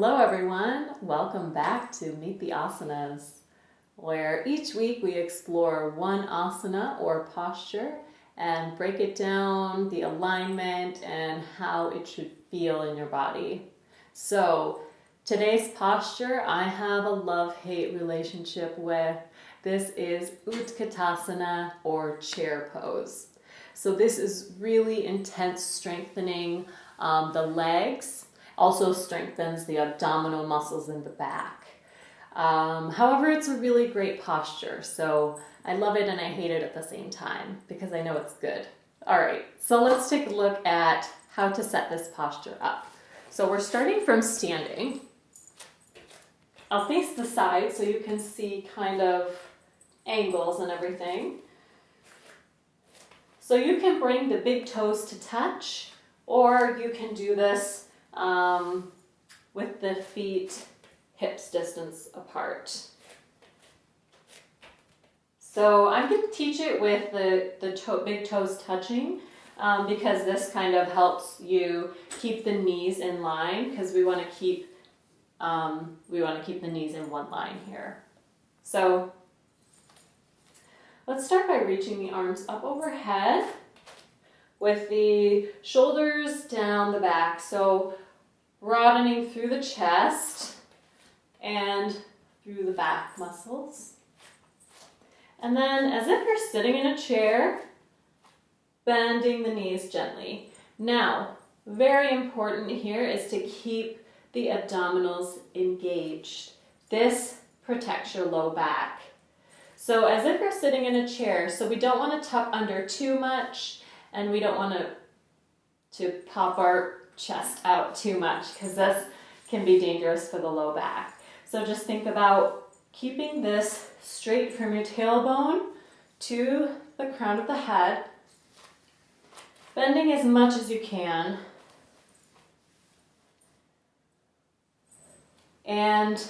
Hello everyone, welcome back to Meet the Asanas, where each week we explore one asana or posture and break it down, the alignment, and how it should feel in your body. So today's posture I have a love-hate relationship with. This is Utkatasana or chair pose. So this is really intense strengthening the legs. Also strengthens the abdominal muscles in the back. However, it's a really great posture, so I love it and I hate it at the same time because I know it's good. All right, so let's take a look at how to set this posture up. So we're starting from standing. I'll face the side so you can see kind of angles and everything. So you can bring the big toes to touch, or you can do this with the feet hips distance apart. So I'm going to teach it with the big toes touching because this kind of helps you keep the knees in line, because we want to keep the knees in one line here. So let's start by reaching the arms up overhead with the shoulders down the back. So broadening through the chest and through the back muscles. And then, as if you're sitting in a chair, bending the knees gently. Now, very important here is to keep the abdominals engaged. This protects your low back. So as if you're sitting in a chair, so we don't want to tuck under too much, and we don't want to pop our chest out too much, because this can be dangerous for the low back. So just think about keeping this straight from your tailbone to the crown of the head, bending as much as you can, and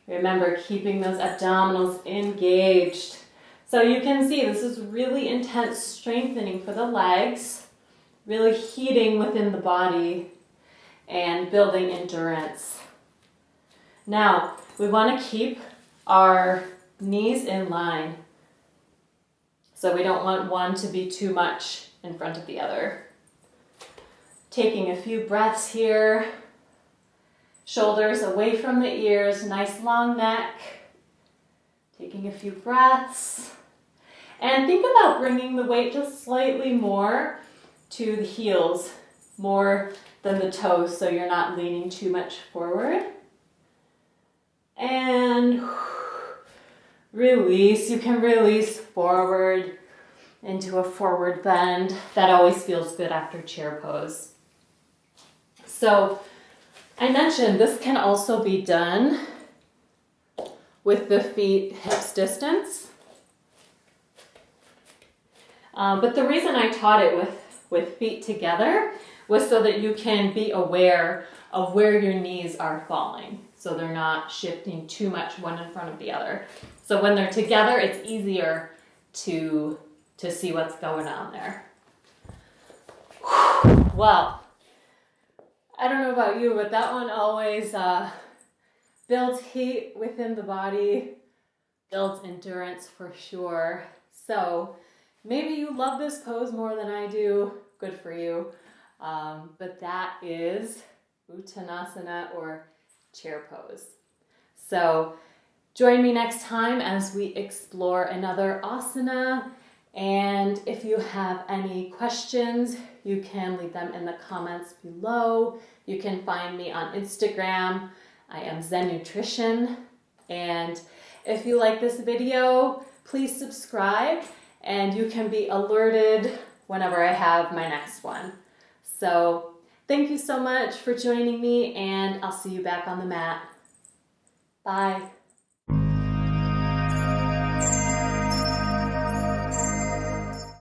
remember keeping those abdominals engaged. So you can see this is really intense strengthening for the legs, really heating within the body and building endurance. Now, we want to keep our knees in line. So we don't want one to be too much in front of the other. Taking a few breaths here. Shoulders away from the ears, nice long neck. Taking a few breaths. And think about bringing the weight just slightly more to the heels, more than the toes, so you're not leaning too much forward. And release. You can release forward into a forward bend. That always feels good after chair pose. So I mentioned this can also be done with the feet hips distance. But the reason I taught it with feet together was so that you can be aware of where your knees are falling, so they're not shifting too much one in front of the other. So when they're together, it's easier to see what's going on there. Well, I don't know about you, but that one always builds heat within the body, builds endurance for sure. So maybe you love this pose more than I do. Good for you. But that is Uttanasana or chair pose. So join me next time as we explore another asana. And if you have any questions, you can leave them in the comments below. You can find me on Instagram. I am Zen Nutrition. And if you like this video, please subscribe, and you can be alerted whenever I have my next one. So thank you so much for joining me, and I'll see you back on the mat. Bye.